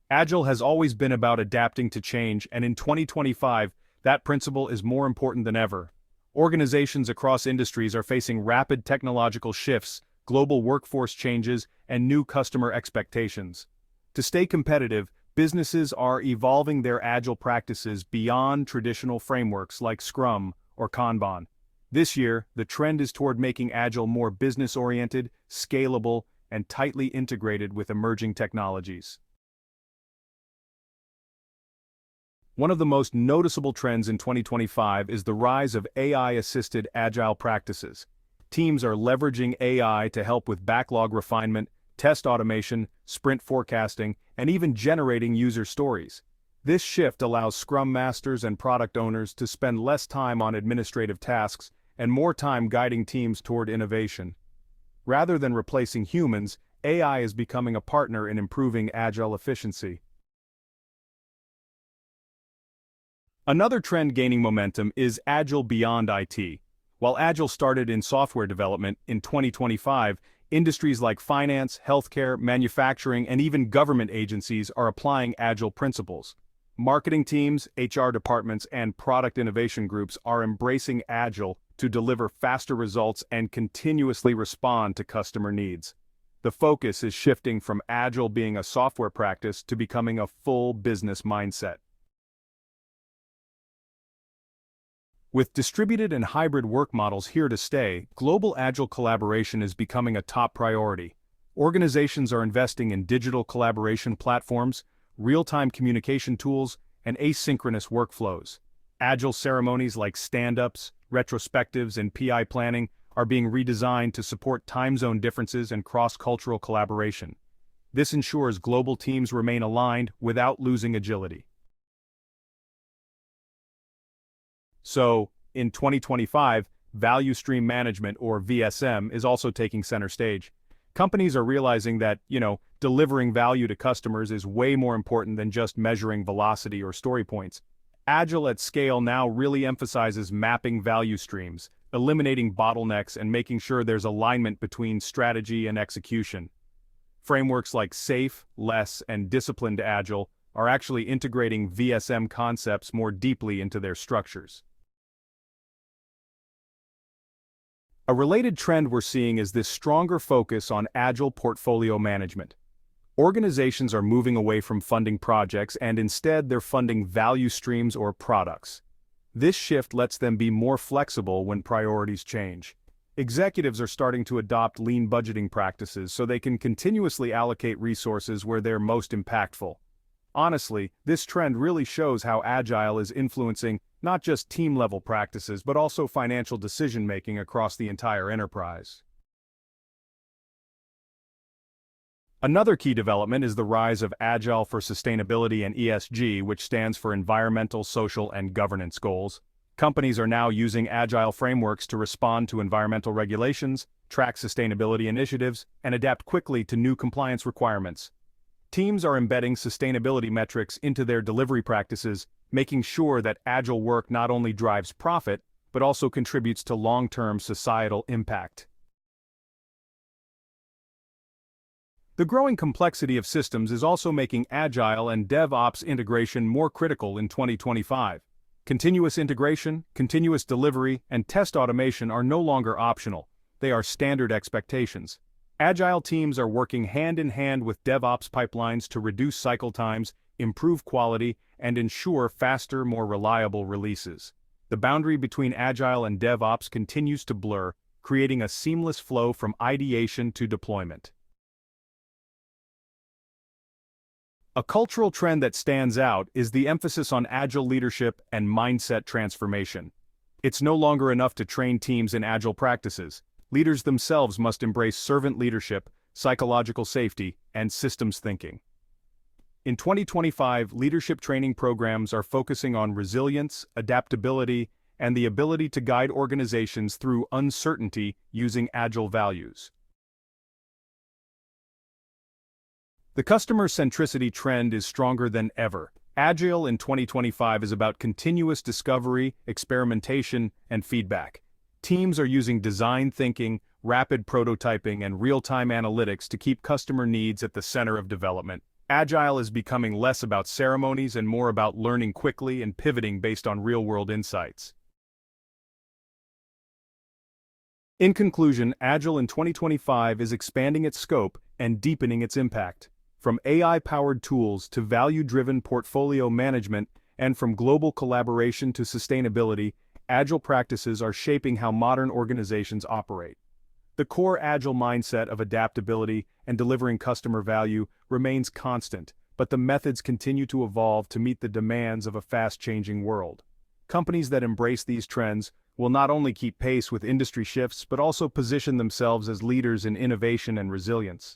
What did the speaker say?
Agile has always been about adapting to change, and in 2025, that principle is more important than ever. Organizations across industries are facing rapid technological shifts, global workforce changes, and new customer expectations. To stay competitive, businesses are evolving their Agile practices beyond traditional frameworks like Scrum or Kanban. This year, the trend is toward making Agile more business-oriented, scalable, and tightly integrated with emerging technologies. One of the most noticeable trends in 2025 is the rise of AI-assisted Agile practices. Teams are leveraging AI to help with backlog refinement, test automation, sprint forecasting, and even generating user stories. This shift allows Scrum Masters and product owners to spend less time on administrative tasks and more time guiding teams toward innovation. Rather than replacing humans, AI is becoming a partner in improving Agile efficiency. Another trend gaining momentum is Agile beyond IT. While Agile started in software development, in 2025, industries like finance, healthcare, manufacturing, and even government agencies are applying Agile principles. Marketing teams, HR departments, and product innovation groups are embracing Agile to deliver faster results and continuously respond to customer needs. The focus is shifting from Agile being a software practice to becoming a full business mindset. With distributed and hybrid work models here to stay, global Agile collaboration is becoming a top priority. Organizations are investing in digital collaboration platforms, real-time communication tools, and asynchronous workflows. Agile ceremonies like stand-ups, retrospectives, and PI planning are being redesigned to support time zone differences and cross-cultural collaboration. This ensures global teams remain aligned without losing agility. So, in 2025, Value Stream Management, or VSM, is also taking center stage. Companies are realizing that, delivering value to customers is way more important than just measuring velocity or story points. Agile at scale now really emphasizes mapping value streams, eliminating bottlenecks, and making sure there's alignment between strategy and execution. Frameworks like Safe, Less, and Disciplined Agile are actually integrating VSM concepts more deeply into their structures. A related trend we're seeing is this stronger focus on Agile portfolio management. Organizations are moving away from funding projects and instead they're funding value streams or products. This shift lets them be more flexible when priorities change. Executives are starting to adopt lean budgeting practices so they can continuously allocate resources where they're most impactful. Honestly, this trend really shows how Agile is influencing not just team-level practices but also financial decision-making across the entire enterprise. Another key development is the rise of Agile for Sustainability and ESG, which stands for Environmental, Social, and Governance goals. Companies are now using Agile frameworks to respond to environmental regulations, track sustainability initiatives, and adapt quickly to new compliance requirements. Teams are embedding sustainability metrics into their delivery practices, making sure that Agile work not only drives profit, but also contributes to long-term societal impact. The growing complexity of systems is also making Agile and DevOps integration more critical in 2025. Continuous integration, continuous delivery, and test automation are no longer optional. They are standard expectations. Agile teams are working hand in hand with DevOps pipelines to reduce cycle times, improve quality, and ensure faster, more reliable releases. The boundary between Agile and DevOps continues to blur, creating a seamless flow from ideation to deployment. A cultural trend that stands out is the emphasis on Agile leadership and mindset transformation. It's no longer enough to train teams in Agile practices. Leaders themselves must embrace servant leadership, psychological safety, and systems thinking. In 2025, leadership training programs are focusing on resilience, adaptability, and the ability to guide organizations through uncertainty using Agile values. The customer centricity trend is stronger than ever. Agile in 2025 is about continuous discovery, experimentation, and feedback. Teams are using design thinking, rapid prototyping, and real-time analytics to keep customer needs at the center of development. Agile is becoming less about ceremonies and more about learning quickly and pivoting based on real-world insights. In conclusion, Agile in 2025 is expanding its scope and deepening its impact. From AI-powered tools to value-driven portfolio management, and from global collaboration to sustainability, Agile practices are shaping how modern organizations operate. The core Agile mindset of adaptability and delivering customer value remains constant, but the methods continue to evolve to meet the demands of a fast-changing world. Companies that embrace these trends will not only keep pace with industry shifts but also position themselves as leaders in innovation and resilience.